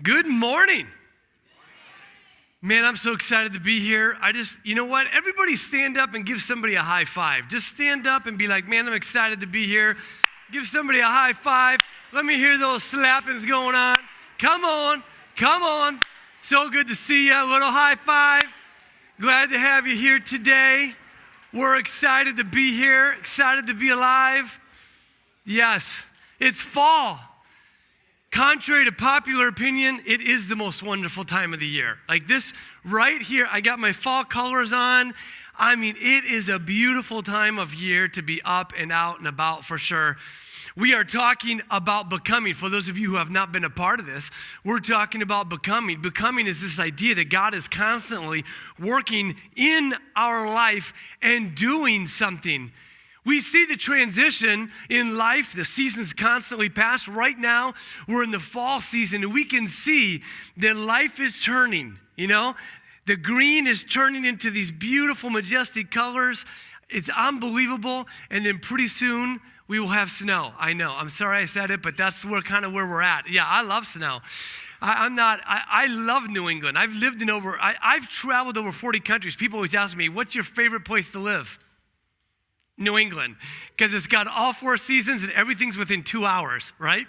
Good morning. Man, I'm so excited to be here. You know what? Everybody stand up and give somebody a high five. Just stand up and be like, man, I'm excited to be here. Give somebody a high five. Let me hear those slappings going on. Come on, come on. So good to see you. A little high five. Glad to have you here today. We're excited to be here, excited to be alive. Yes, it's fall. Contrary to popular opinion, it is the most wonderful time of the year. Like this right here, I got my fall colors on. I mean, it is a beautiful time of year to be up and out and about for sure. We are talking about becoming. For those of you who have not been a part of this, we're talking about becoming. Becoming is this idea that God is constantly working in our life and doing something. We see the transition in life. The seasons constantly pass. Right now, we're in the fall season, and we can see that life is turning, you know? The green is turning into these beautiful, majestic colors. It's unbelievable, and then pretty soon, we will have snow. I know. I'm sorry I said it, but that's kind of where we're at. Yeah, I love snow. I love New England. I've traveled over 40 countries. People always ask me, what's your favorite place to live? New England, because it's got all four seasons and everything's within 2 hours, right?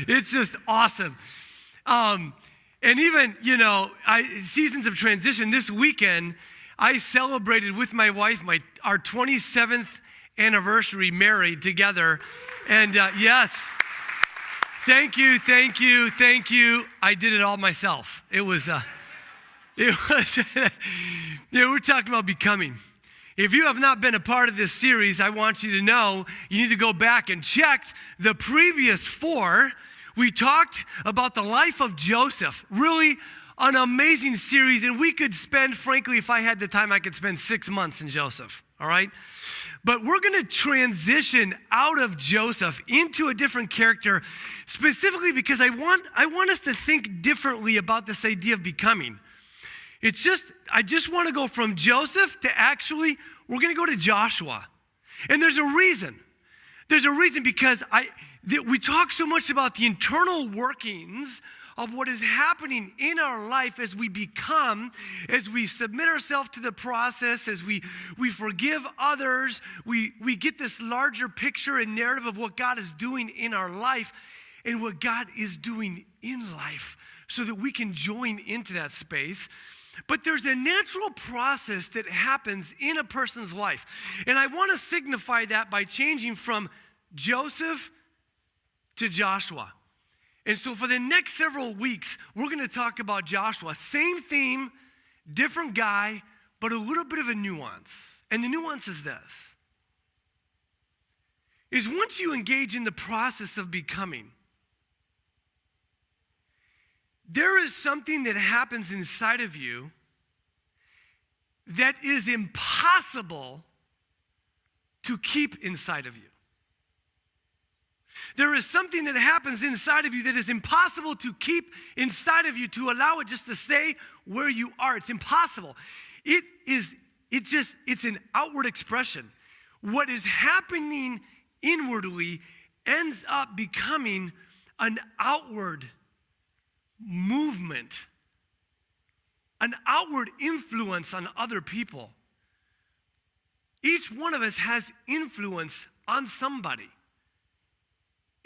It's just awesome. And even, seasons of transition. This weekend, I celebrated with my wife our 27th anniversary married together. And yes, thank you. I did it all myself. We're talking about becoming. If you have not been a part of this series, I want you to know you need to go back and check the previous 4. We talked about the life of Joseph. Really an amazing series, and we could spend, frankly, if I had the time, I could spend 6 months in Joseph, all right? But we're going to transition out of Joseph into a different character, specifically because I want us to think differently about this idea of becoming. I just want to go from Joseph to we're going to go to Joshua. And there's a reason. There's a reason because we talk so much about the internal workings of what is happening in our life as we become, as we submit ourselves to the process, as we forgive others, we get this larger picture and narrative of what God is doing in our life and what God is doing in life so that we can join into that space. But there's a natural process that happens in a person's life. And I want to signify that by changing from Joseph to Joshua. And so for the next several weeks, we're going to talk about Joshua. Same theme, different guy, but a little bit of a nuance. And the nuance is this. Is once you engage in the process of becoming, there is something that happens inside of you that is impossible to keep inside of you. There is something that happens inside of you that is impossible to keep inside of you, to allow it just to stay where you are. It's impossible. It's an outward expression. What is happening inwardly ends up becoming an outward movement, an outward influence on other people. Each one of us has influence on somebody.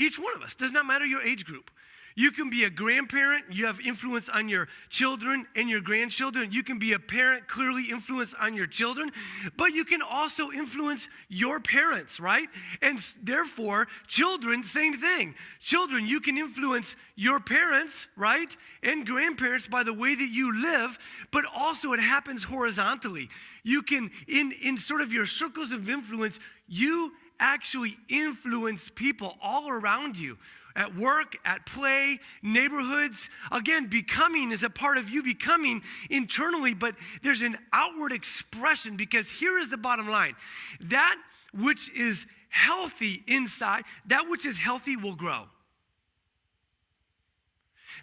Each one of us, does not matter your age group. You can be a grandparent, you have influence on your children and your grandchildren. You can be a parent, clearly influence on your children, but you can also influence your parents, right? And therefore, children, same thing. Children, you can influence your parents, right? And grandparents by the way that you live, but also it happens horizontally. You can, in sort of your circles of influence, you actually influence people all around you. At work, at play, neighborhoods. Again, becoming is a part of you becoming internally, but there's an outward expression because here is the bottom line. That which is healthy inside, that which is healthy will grow.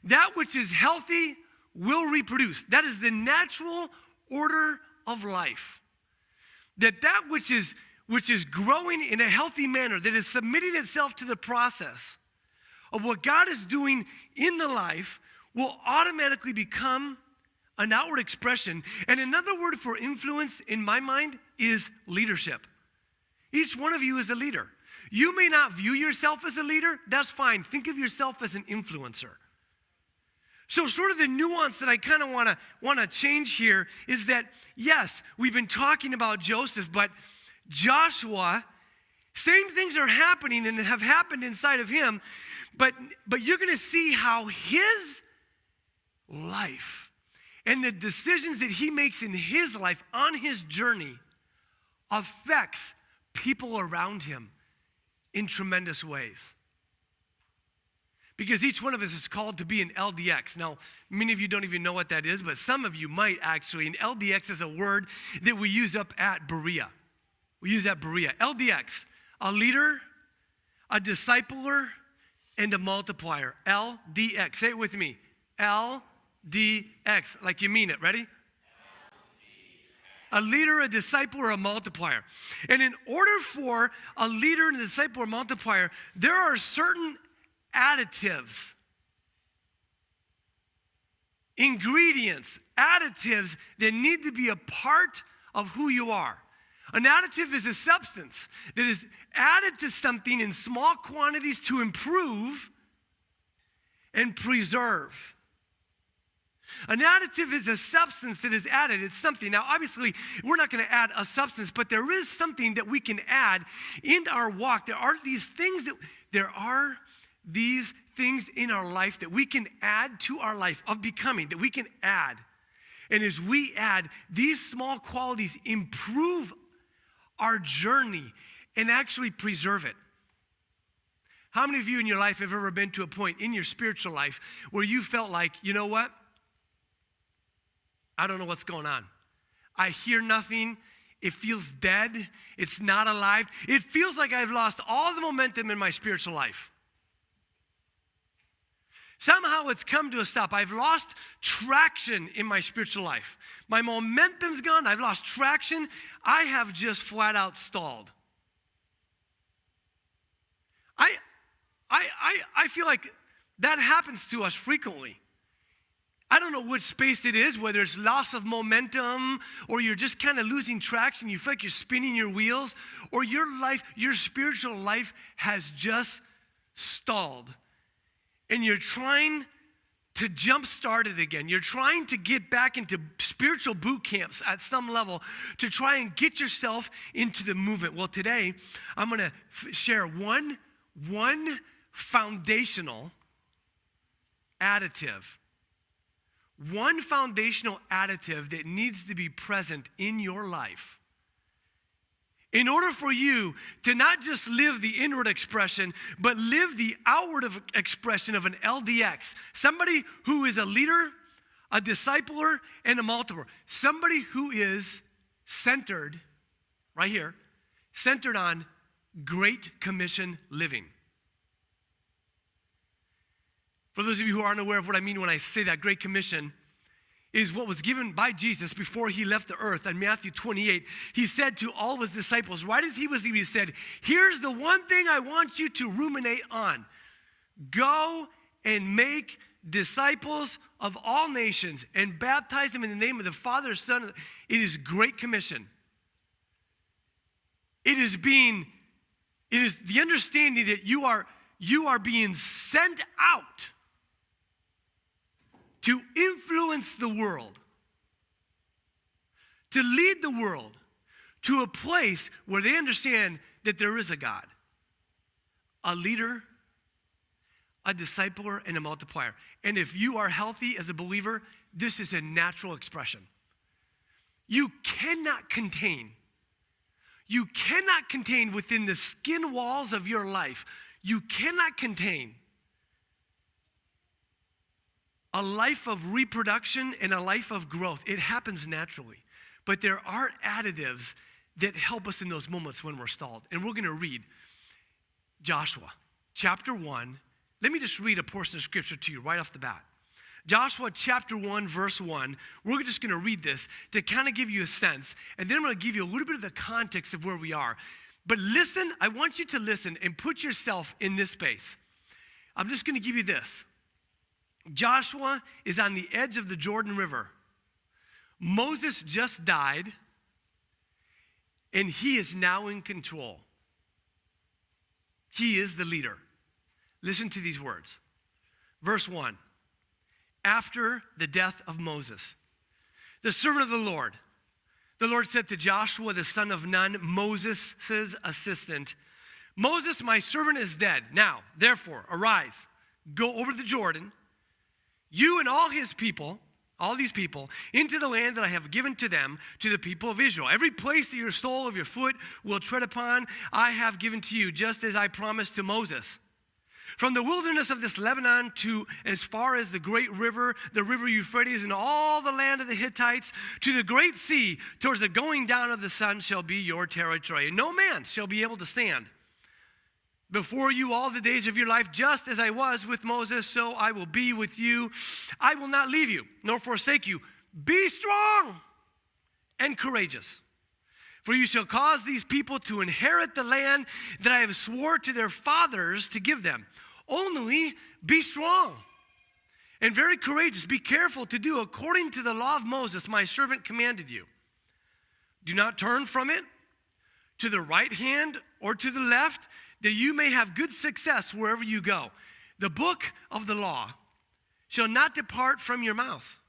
That which is healthy will reproduce. That is the natural order of life. That which is growing in a healthy manner, that is submitting itself to the process of what God is doing in the life will automatically become an outward expression. And another word for influence in my mind is leadership. Each one of you is a leader. You may not view yourself as a leader. That's fine. Think of yourself as an influencer. So sort of the nuance that I kind of want to change here is that, yes, we've been talking about Joseph, but Joshua, same things are happening and have happened inside of him, but you're going to see how his life and the decisions that he makes in his life on his journey affects people around him in tremendous ways. Because each one of us is called to be an LDX. Now, many of you don't even know what that is, but some of you might actually. And LDX is a word that we use up at Berea. We use at Berea. LDX, a leader, a discipler, and a multiplier. LDX. Say it with me. LDX. Like you mean it. Ready? A leader, a disciple, or a multiplier. And in order for a leader, and a disciple, or multiplier, there are certain additives, ingredients, additives that need to be a part of who you are. An additive is a substance that is added to something in small quantities to improve and preserve. An additive is a substance that is added. It's something. Now, obviously, we're not going to add a substance, but there is something that we can add in our walk. There are these things in our life that we can add to our life of becoming, that we can add. And as we add, these small qualities improve our journey and actually preserve it. How many of you in your life have ever been to a point in your spiritual life where you felt like, you know what? I don't know what's going on. I hear nothing. It feels dead. It's not alive. It feels like I've lost all the momentum in my spiritual life. Somehow it's come to a stop. I've lost traction in my spiritual life. My momentum's gone. I've lost traction. I have just flat out stalled. I feel like that happens to us frequently. I don't know which space it is, whether it's loss of momentum or you're just kind of losing traction. You feel like you're spinning your wheels, or your life, your spiritual life has just stalled. And you're trying to jumpstart it again. You're trying to get back into spiritual boot camps at some level to try and get yourself into the movement. Well, today, I'm going to share one foundational additive. One foundational additive that needs to be present in your life in order for you to not just live the inward expression, but live the outward expression of an LDX. Somebody who is a leader, a discipler, and a multiplier. Somebody who is centered, right here, centered on Great Commission living. For those of you who aren't aware of what I mean when I say that, Great Commission is what was given by Jesus before he left the earth. In Matthew 28, he said to all of his disciples, right as he was leaving, he said, here's the one thing I want you to ruminate on. Go and make disciples of all nations and baptize them in the name of the Father, Son. It is Great Commission. It is the understanding that you are being sent out to influence the world, to lead the world to a place where they understand that there is a God, a leader, a discipler, and a multiplier. And if you are healthy as a believer, this is a natural expression. You cannot contain within the skin walls of your life, you cannot contain a life of reproduction and a life of growth. It happens naturally. But there are additives that help us in those moments when we're stalled. And we're going to read Joshua chapter 1. Let me just read a portion of scripture to you right off the bat. Joshua chapter 1, verse 1. We're just going to read this to kind of give you a sense. And then I'm going to give you a little bit of the context of where we are. But listen, I want you to listen and put yourself in this space. I'm just going to give you this. Joshua is on the edge of the Jordan River. Moses just died, and he is now in control. He is the leader. Listen to these words. Verse 1. After the death of Moses, the servant of the Lord said to Joshua, the son of Nun, Moses' assistant, Moses, my servant, is dead. Now, therefore, arise, go over the Jordan, you and all his people, all these people, into the land that I have given to them, to the people of Israel. Every place that your sole of your foot will tread upon, I have given to you, just as I promised to Moses. From the wilderness of this Lebanon to as far as the great river, the river Euphrates, and all the land of the Hittites, to the great sea, towards the going down of the sun shall be your territory. And no man shall be able to stand before you all the days of your life, just as I was with Moses, so I will be with you. I will not leave you, nor forsake you. Be strong and courageous. For you shall cause these people to inherit the land that I have swore to their fathers to give them. Only be strong and very courageous. Be careful to do according to the law of Moses, my servant commanded you. Do not turn from it to the right hand or to the left, that you may have good success wherever you go. The book of the law shall not depart from your mouth,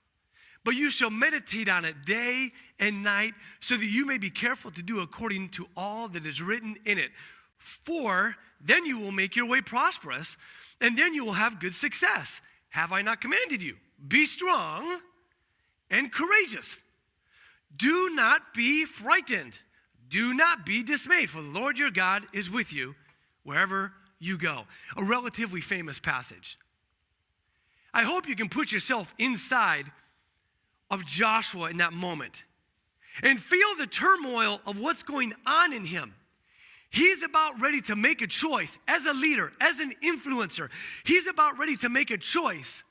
but you shall meditate on it day and night, so that you may be careful to do according to all that is written in it. For then you will make your way prosperous, and then you will have good success. Have I not commanded you? Be strong and courageous. Do not be frightened. Do not be dismayed, for the Lord your God is with you wherever you go. A relatively famous passage. I hope you can put yourself inside of Joshua in that moment and feel the turmoil of what's going on in him. He's about ready to make a choice as a leader, as an influencer. He's about ready to make a choice.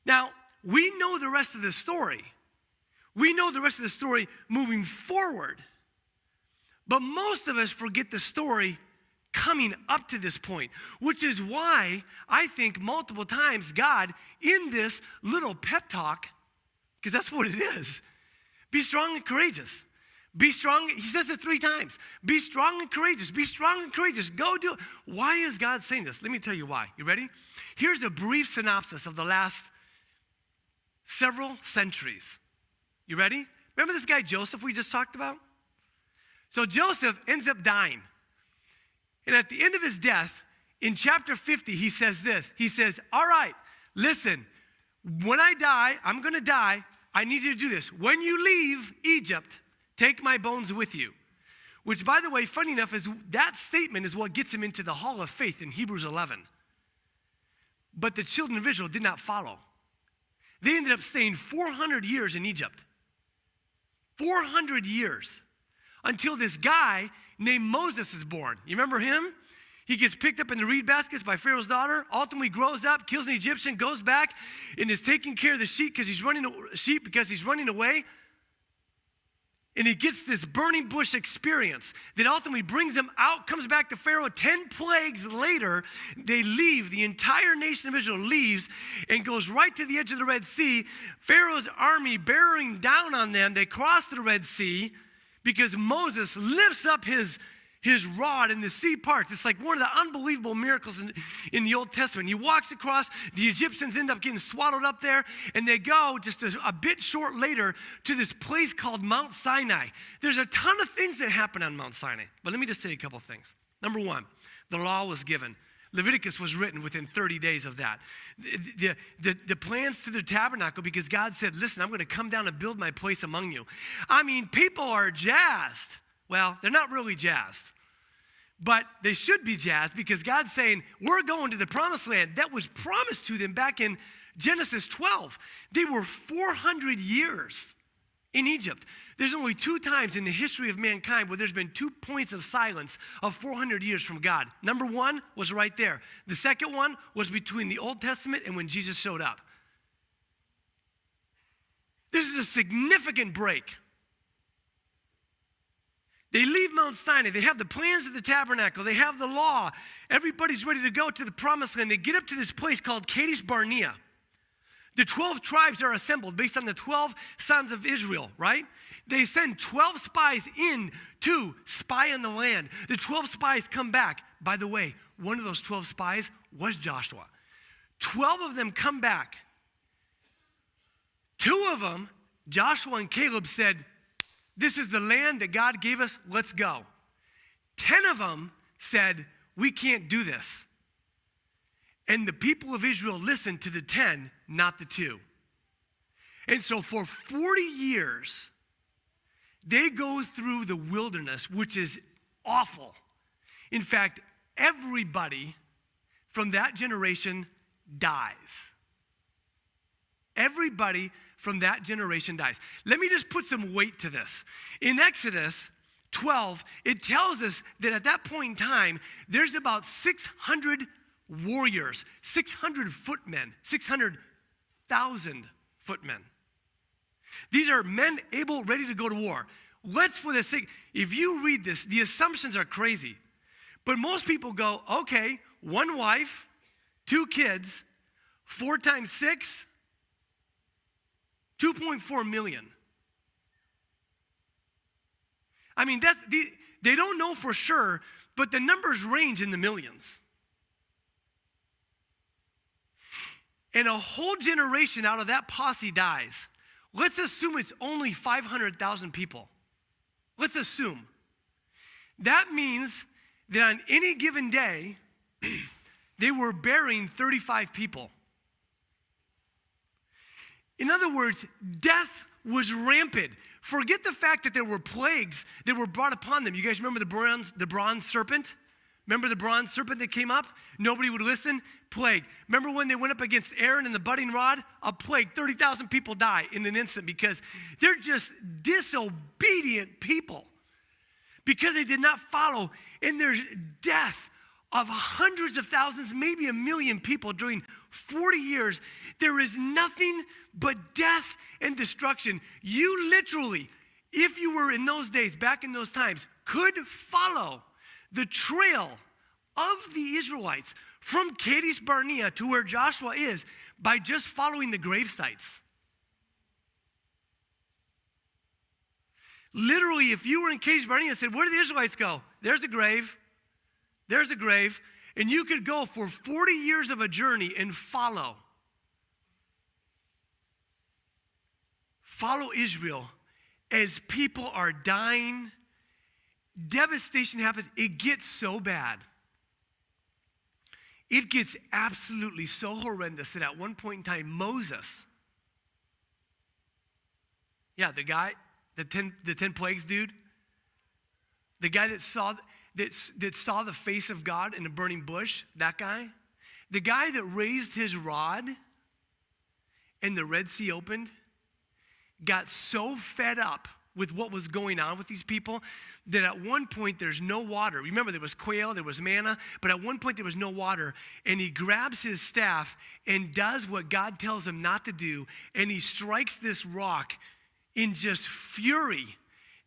Now, we know the rest of the story. We know the rest of the story moving forward. But most of us forget the story coming up to this point, which is why I think multiple times God, in this little pep talk, because that's what it is, be strong and courageous. Be strong, he says it 3 times. Be strong and courageous. Be strong and courageous. Go do it. Why is God saying this? Let me tell you why. You ready? Here's a brief synopsis of the last several centuries. You ready? Remember this guy Joseph we just talked about? So Joseph ends up dying. And at the end of his death, in chapter 50, he says this. He says, all right, listen, when I die, I'm going to die. I need you to do this. When you leave Egypt, take my bones with you. Which, by the way, funny enough, is that statement is what gets him into the hall of faith in Hebrews 11. But the children of Israel did not follow. They ended up staying 400 years in Egypt. 400 years. Until this guy named Moses is born. You remember him? He gets picked up in the reed baskets by Pharaoh's daughter, ultimately grows up, kills an Egyptian, goes back, and is taking care of the sheep because he's running away. And he gets this burning bush experience that ultimately brings him out, comes back to Pharaoh. 10 plagues later, they leave. The entire nation of Israel leaves and goes right to the edge of the Red Sea. Pharaoh's army bearing down on them. They cross the Red Sea because Moses lifts up his rod and the sea parts. It's like one of the unbelievable miracles in the Old Testament. He walks across, the Egyptians end up getting swaddled up there, and they go just a bit short later to this place called Mount Sinai. There's a ton of things that happen on Mount Sinai, but let me just tell you a couple of things. Number one, the law was given. Leviticus was written within 30 days of that. The plans to the tabernacle, because God said, listen, I'm going to come down and build my place among you. I mean, people are jazzed. Well, they're not really jazzed, but they should be jazzed because God's saying, we're going to the promised land that was promised to them back in Genesis 12. They were 400 years in Egypt. There's only 2 times in the history of mankind where there's been 2 points of silence of 400 years from God. Number 1 was right there. The second one was between the Old Testament and when Jesus showed up. This is a significant break. They leave Mount Sinai. They have the plans of the tabernacle. They have the law. Everybody's ready to go to the promised land. They get up to this place called Kadesh Barnea. The 12 tribes are assembled based on the 12 sons of Israel, right? They send 12 spies in to spy on the land. The 12 spies come back. By the way, one of those 12 spies was Joshua. 12 of them come back. 2 of them, Joshua and Caleb, said, this is the land that God gave us, let's go. 10 of them said, we can't do this. And the people of Israel listened to the 10, not the 2. And so for 40 years, they go through the wilderness, which is awful. In fact, everybody from that generation dies. Everybody from that generation dies. Let me just put some weight to this. In Exodus 12, it tells us that at that point in time, there's about 600 warriors, 600 footmen, 600,000 footmen. These are men able, ready to go to war. Let's, for the sake, if you read this, the assumptions are crazy. But most people go, okay, 1 wife, 2 kids, 4 times 6, 2.4 million. I mean, they don't know for sure, but the numbers range in the millions. And a whole generation out of that posse dies. Let's assume it's only 500,000 people. Let's assume. That means that on any given day, they were burying 35 people. In other words, death was rampant. Forget the fact that there were plagues that were brought upon them. You guys remember the bronze serpent? Remember the bronze serpent that came up? Nobody would listen? Plague. Remember when they went up against Aaron and the budding rod? A plague. 30,000 people die in an instant because they're just disobedient people. Because they did not follow. And there's death of hundreds of thousands, maybe 1 million people during 40 years. There is nothing but death and destruction. You literally, if you were in those days, back in those times, could follow the trail of the Israelites from Kadesh Barnea to where Joshua is by just following the grave sites. Literally, if you were in Kadesh Barnea and said, where do the Israelites go? There's a grave. There's a grave. And you could go for 40 years of a journey and follow Israel as people are dying. Devastation happens. It gets so bad. It gets absolutely so horrendous that at one point in time, Moses, the guy, the 10 plagues dude, the guy that saw the face of God in a burning bush, that guy, the guy that raised his rod and the Red Sea opened, got so fed up with what was going on with these people that at one point there's no water. Remember, there was quail, there was manna, but at one point there was no water. And he grabs his staff and does what God tells him not to do. And he strikes this rock in just fury,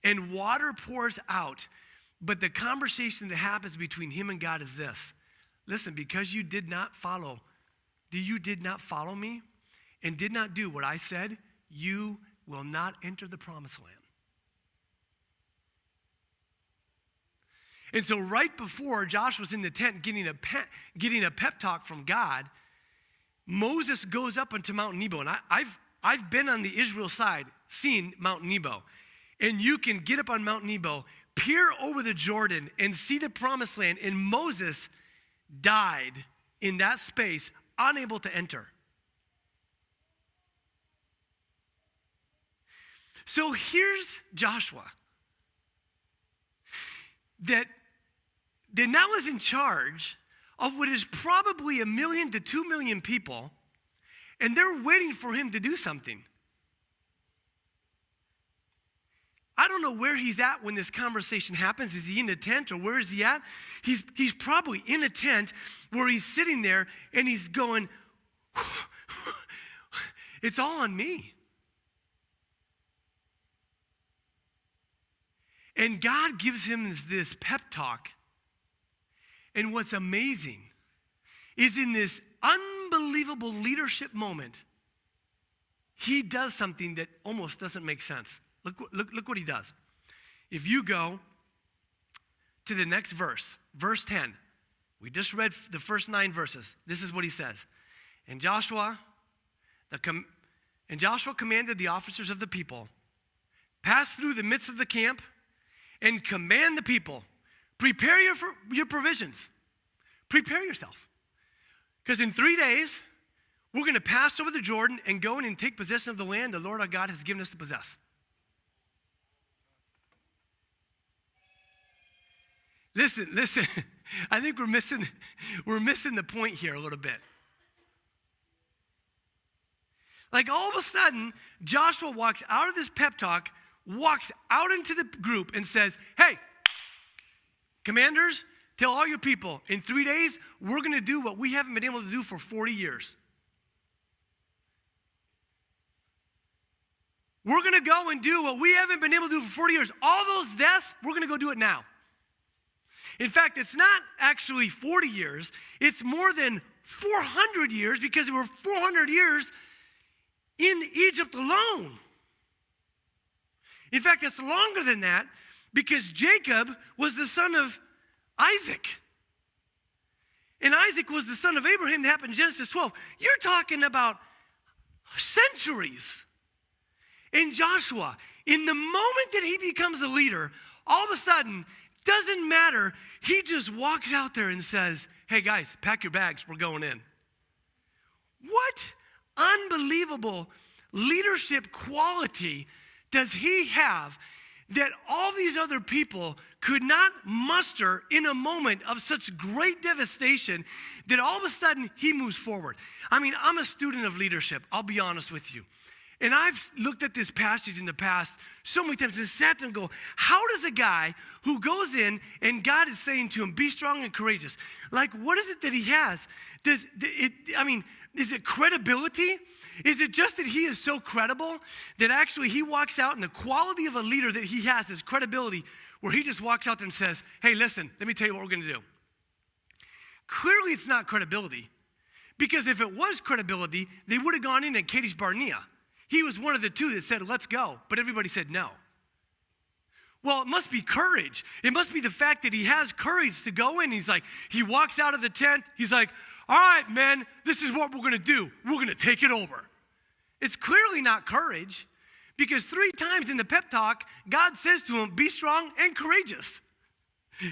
and water pours out. But the conversation that happens between him and God is this. Listen, because you did not follow me and did not do what I said, you will not enter the promised land. And so right before Joshua's in the tent getting a pep talk from God, Moses goes up onto Mount Nebo. And I've been on the Israel side, seen Mount Nebo. And you can get up on Mount Nebo, peer over the Jordan, and see the promised land. And Moses died in that space, unable to enter. So here's Joshua that now is in charge of what is probably 1 million to 2 million people, and they're waiting for him to do something. I don't know where he's at when this conversation happens. Is he in a tent or where is he at? He's probably in a tent where he's sitting there and he's going, it's all on me. And God gives him this pep talk. And what's amazing is in this unbelievable leadership moment, he does something that almost doesn't make sense. Look what he does. If you go to the next verse, verse 10, we just read the first 9 verses. This is what he says. And Joshua commanded the officers of the people, pass through the midst of the camp and command the people, prepare your provisions. Prepare yourself. Because in 3 days, we're going to pass over the Jordan and go in and take possession of the land the Lord our God has given us to possess. Listen. I think we're missing the point here a little bit. Like all of a sudden, Joshua walks out of this pep talk, walks out into the group and says, hey, commanders, tell all your people, in 3 days, we're going to do what we haven't been able to do for 40 years. We're going to go and do what we haven't been able to do for 40 years. All those deaths, we're going to go do it now. In fact, it's not actually 40 years. It's more than 400 years because there were 400 years in Egypt alone. In fact, it's longer than that because Jacob was the son of Isaac. And Isaac was the son of Abraham that happened in Genesis 12. You're talking about centuries. And Joshua, in the moment that he becomes a leader, all of a sudden, doesn't matter, he just walks out there and says, hey guys, pack your bags, we're going in. What unbelievable leadership quality does he have that all these other people could not muster in a moment of such great devastation that all of a sudden he moves forward? I mean, I'm a student of leadership, I'll be honest with you. And I've looked at this passage in the past so many times and sat there and go, how does a guy who goes in and God is saying to him, be strong and courageous, like what is it that he has? Is it credibility? Is it just that he is so credible that actually he walks out and the quality of a leader that he has is credibility, where he just walks out there and says, hey, listen, let me tell you what we're going to do. Clearly it's not credibility, because if it was credibility, they would have gone in at Kadesh Barnea. He was one of the two that said, let's go, but everybody said no. Well, it must be courage. It must be the fact that he has courage to go in. He walks out of the tent. He's like, all right, men, this is what we're going to do. We're going to take it over. It's clearly not courage, because 3 times in the pep talk, God says to him, be strong and courageous.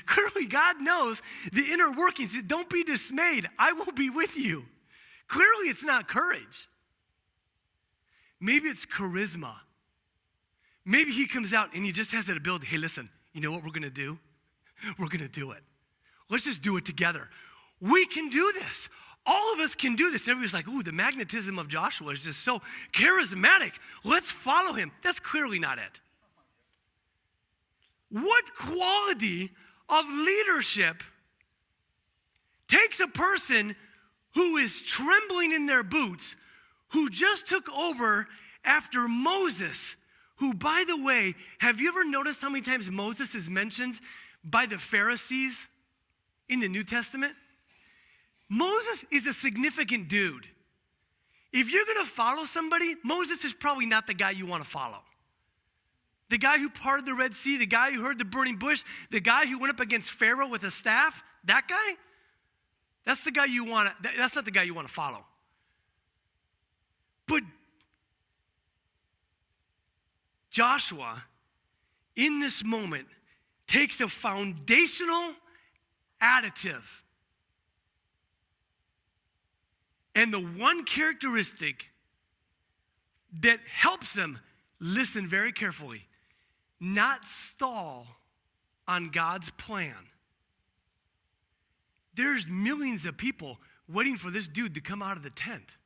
Clearly, God knows the inner workings. Don't be dismayed. I will be with you. Clearly, it's not courage. Maybe it's charisma. Maybe he comes out and he just has that ability. Hey, listen, you know what we're going to do? We're going to do it. Let's just do it together. We can do this. All of us can do this. And everybody's like, ooh, the magnetism of Joshua is just so charismatic. Let's follow him. That's clearly not it. What quality of leadership takes a person who is trembling in their boots, who just took over after Moses, who, by the way, have you ever noticed how many times Moses is mentioned by the Pharisees in the New Testament? Moses is a significant dude. If you're going to follow somebody, Moses is probably not the guy you want to follow. The guy who parted the Red Sea, the guy who heard the burning bush, the guy who went up against Pharaoh with a staff, that guy, that's not the guy you want to follow. But Joshua, in this moment, takes a foundational additive. And the one characteristic that helps him, listen very carefully, not stall on God's plan. There's millions of people waiting for this dude to come out of the tent.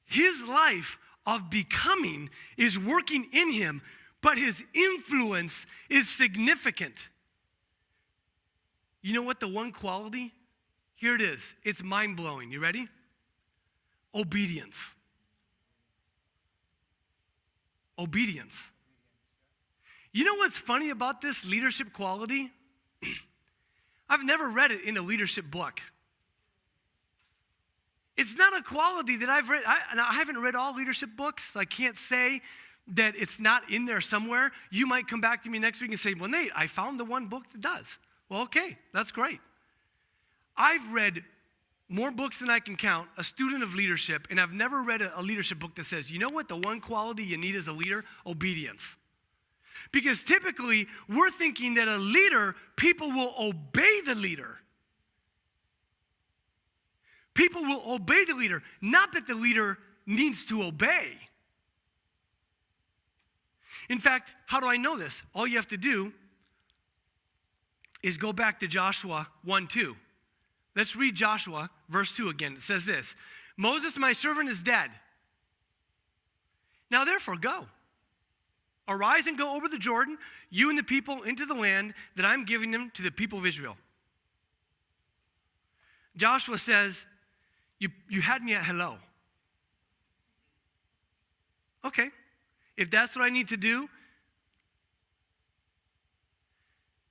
His life of becoming is working in him, but his influence is significant. You know what the one quality? Here it is. It's mind-blowing. You ready? Obedience. Obedience. You know what's funny about this leadership quality? I've never read it in a leadership book. It's not a quality that I've read. I haven't read all leadership books, so I can't say that it's not in there somewhere. You might come back to me next week and say, well, Nate, I found the one book that does. Well, okay, that's great. I've read more books than I can count, a student of leadership, and I've never read a leadership book that says, you know what the one quality you need as a leader? Obedience. Because typically, we're thinking that a leader, people will obey the leader. People will obey the leader, not that the leader needs to obey. In fact, how do I know this? All you have to do is go back to Joshua 1:2. Let's read Joshua, verse 2 again. It says this, Moses, my servant, is dead. Now therefore go. Arise and go over the Jordan, you and the people, into the land that I'm giving them to the people of Israel. Joshua says, you had me at hello. Okay, if that's what I need to do,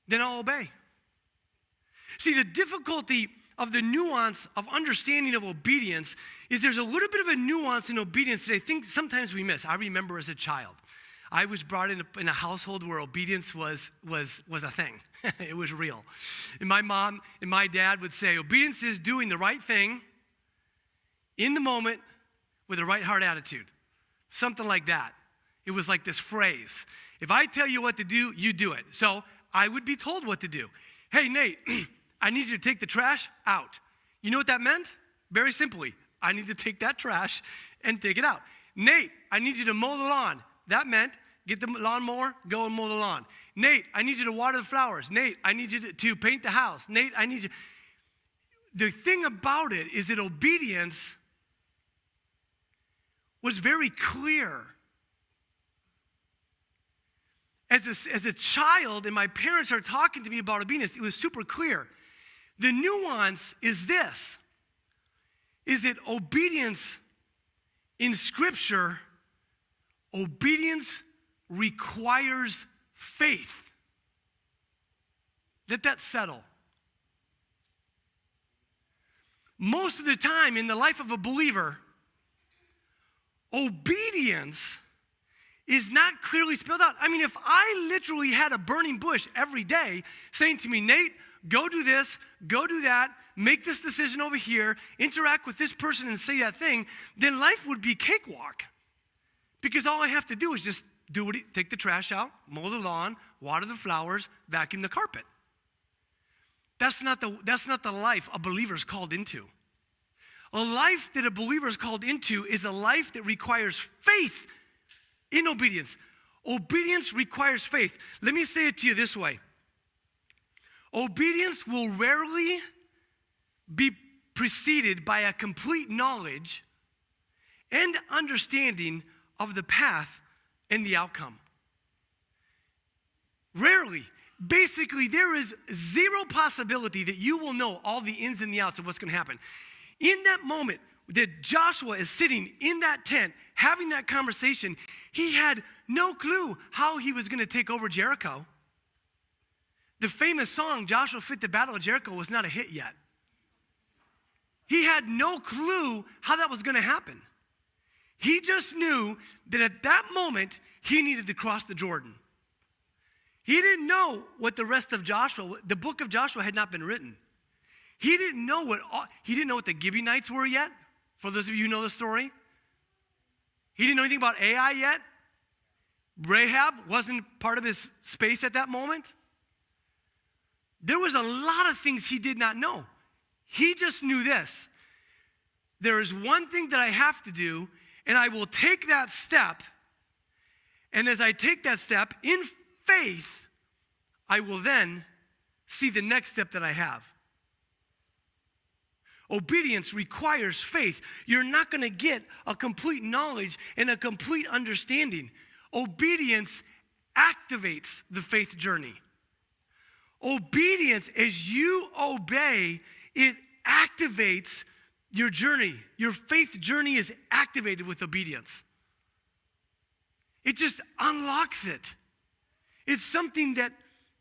then I'll obey. See, the difficulty of the nuance of understanding of obedience is there's a little bit of a nuance in obedience that I think sometimes we miss. I remember as a child, I was brought in a household where obedience was a thing. It was real. And my mom and my dad would say, obedience is doing the right thing in the moment with the right heart attitude. Something like that. It was like this phrase. If I tell you what to do, you do it. So I would be told what to do. Hey, Nate, I need you to take the trash out. You know what that meant? Very simply, I need to take that trash and take it out. Nate, I need you to mow the lawn. That meant get the lawnmower, go and mow the lawn. Nate, I need you to water the flowers. Nate, I need you to paint the house. Nate, I need you. The thing about it is that obedience was very clear. As a child, and my parents are talking to me about obedience, it was super clear. The nuance is this, is that obedience in Scripture, obedience requires faith. Let that settle. Most of the time in the life of a believer, obedience is not clearly spelled out. I mean, if I literally had a burning bush every day saying to me, Nate, go do this, go do that, make this decision over here, interact with this person and say that thing, then life would be cakewalk. Because all I have to do is just take the trash out, mow the lawn, water the flowers, vacuum the carpet. That's not the life a believer is called into. A life that a believer is called into is a life that requires faith in obedience. Obedience requires faith. Let me say it to you this way. Obedience will rarely be preceded by a complete knowledge and understanding of the path and the outcome. Rarely. Basically, there is zero possibility that you will know all the ins and the outs of what's going to happen. In that moment that Joshua is sitting in that tent, having that conversation, he had no clue how he was going to take over Jericho. The famous song, Joshua Fit the Battle of Jericho, was not a hit yet. He had no clue how that was going to happen. He just knew that at that moment, he needed to cross the Jordan. He didn't know what the rest of Joshua, the book of Joshua had not been written. He didn't know what the Gibeonites were yet. For those of you who know the story. He didn't know anything about Ai yet. Rahab wasn't part of his space at that moment. There was a lot of things he did not know. He just knew this. There is one thing that I have to do, and I will take that step. And as I take that step in faith, I will then see the next step that I have. Obedience requires faith. You're not going to get a complete knowledge and a complete understanding. Obedience activates the faith journey. Obedience, as you obey, it activates your journey. Your faith journey is activated with obedience. It just unlocks it. It's something that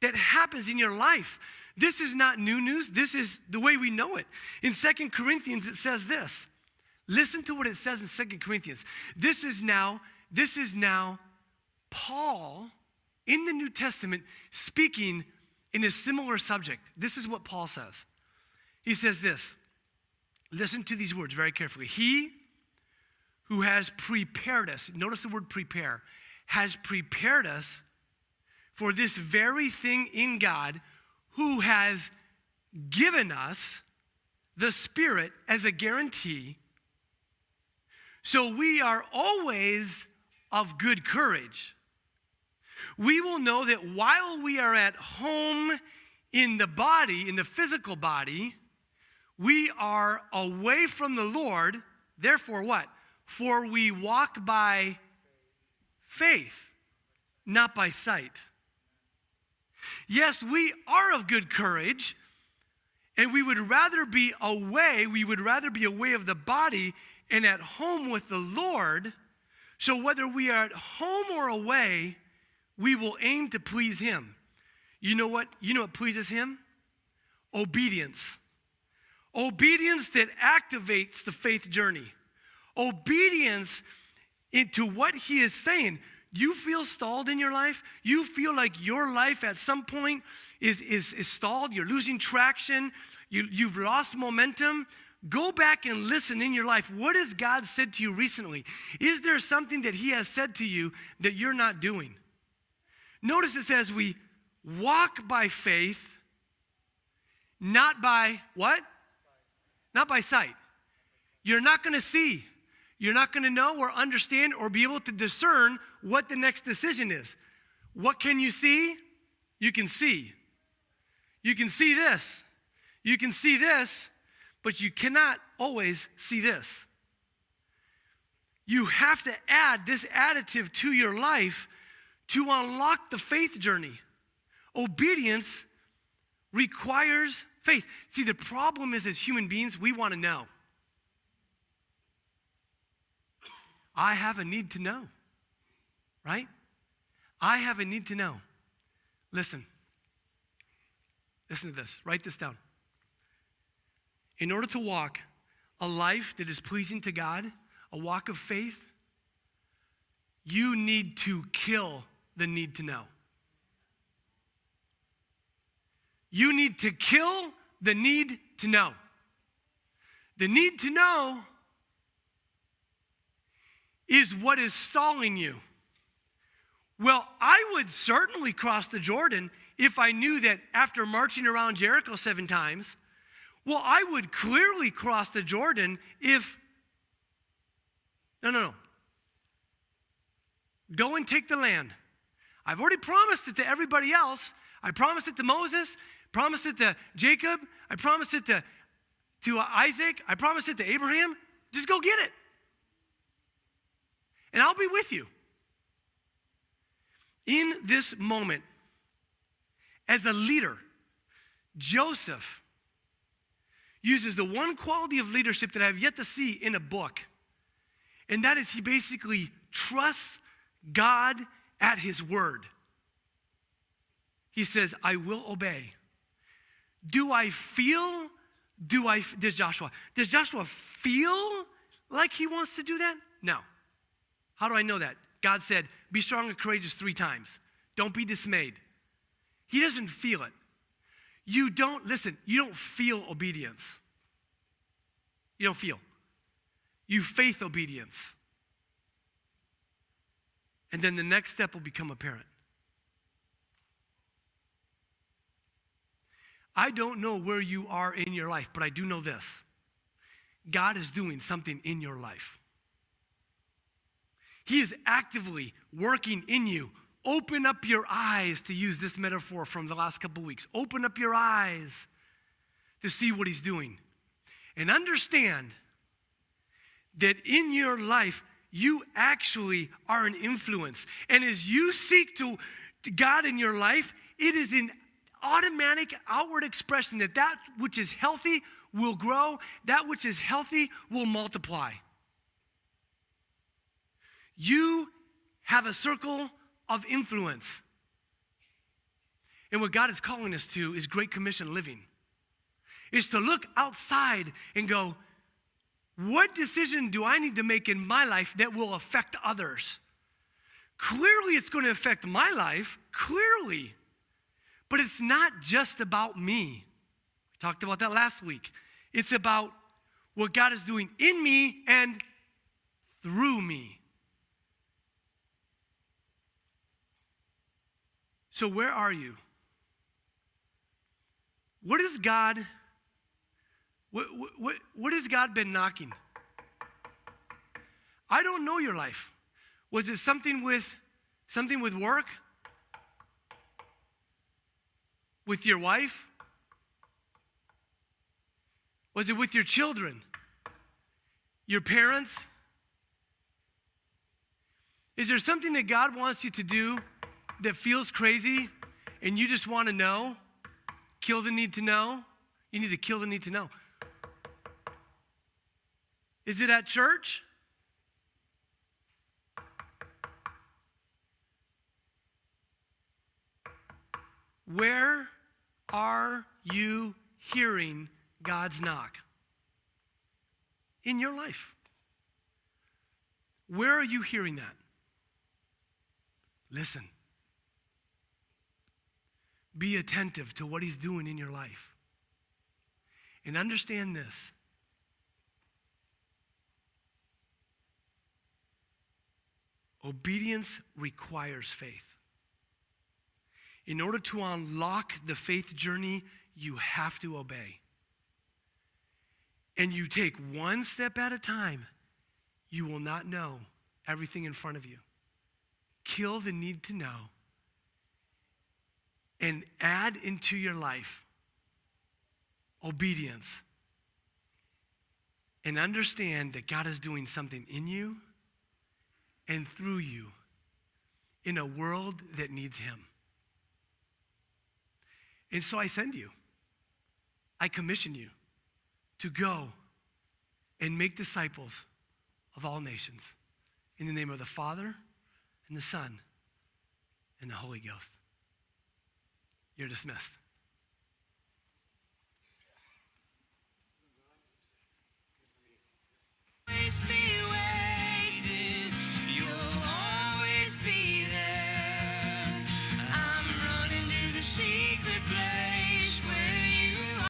happens in your life. This is not new news. This is the way we know it. In 2 Corinthians, it says this. Listen to what it says in 2 Corinthians. This is now Paul in the New Testament speaking in a similar subject. This is what Paul says. He says this. Listen to these words very carefully. He who has prepared us, notice the word prepare, has prepared us for this very thing in God, who has given us the Spirit as a guarantee. So we are always of good courage. We will know that while we are at home in the body, in the physical body, we are away from the Lord. Therefore what? For we walk by faith, not by sight. Yes, we are of good courage, and we would rather be away of the body and at home with the Lord. So whether we are at home or away, we will aim to please him. You know what pleases him? Obedience. Obedience that activates the faith journey. Obedience into what he is saying. Do you feel stalled in your life? You feel like your life at some point is stalled? You're losing traction? You've lost momentum? Go back and listen in your life. What has God said to you recently? Is there something that he has said to you that you're not doing? Notice it says we walk by faith, not by what? Not by sight. You're not going to see. You're not going to know or understand or be able to discern what the next decision is. What can you see? You can see. You can see this. You can see this, but you cannot always see this. You have to add this additive to your life to unlock the faith journey. Obedience requires faith. See, the problem is as human beings, we want to know. I have a need to know, right? I have a need to know. Listen to this. Write this down. In order to walk a life that is pleasing to God, a walk of faith, you need to kill the need to know. You need to kill the need to know. The need to know is what is stalling you. Well, I would certainly cross the Jordan if I knew that after marching around Jericho 7 times, well, I would clearly cross the Jordan if, no. Go and take the land. I've already promised it to everybody else. I promised it to Moses, promised it to Jacob, I promised it to Isaac, I promised it to Abraham. Just go get it. And I'll be with you. In this moment, as a leader, Joseph uses the one quality of leadership that I have yet to see in a book, and that is he basically trusts God at his word. He says, I will obey. Does Joshua feel like he wants to do that? No. How do I know that? God said, be strong and courageous 3 times. Don't be dismayed. He doesn't feel it. You don't feel obedience. You don't feel. You faith obedience. And then the next step will become apparent. I don't know where you are in your life, but I do know this. God is doing something in your life. He is actively working in you. Open up your eyes, to use this metaphor from the last couple weeks. Open up your eyes to see what he's doing. And understand that in your life, you actually are an influence. And as you seek to God in your life, it is an automatic outward expression that which is healthy will grow, that which is healthy will multiply. You have a circle of influence. And what God is calling us to is Great Commission living. Is to look outside and go, what decision do I need to make in my life that will affect others? Clearly, it's going to affect my life, clearly. But it's not just about me. We talked about that last week. It's about what God is doing in me and through me. So where are you? What has God been knocking? I don't know your life. Was it something with work? With your wife? Was it with your children? Your parents? Is there something that God wants you to do that feels crazy and you just want to know? Kill the need to know? You need to kill the need to know. Is it at church? Where are you hearing God's knock? In your life. Where are you hearing that? Listen. Be attentive to what he's doing in your life. And understand this. Obedience requires faith. In order to unlock the faith journey, you have to obey. And you take one step at a time, you will not know everything in front of you. Kill the need to know and add into your life obedience. And understand that God is doing something in you and through you in a world that needs him. And so I send you. I commission you to go and make disciples of all nations in the name of the Father and the Son and the Holy Ghost. You're dismissed.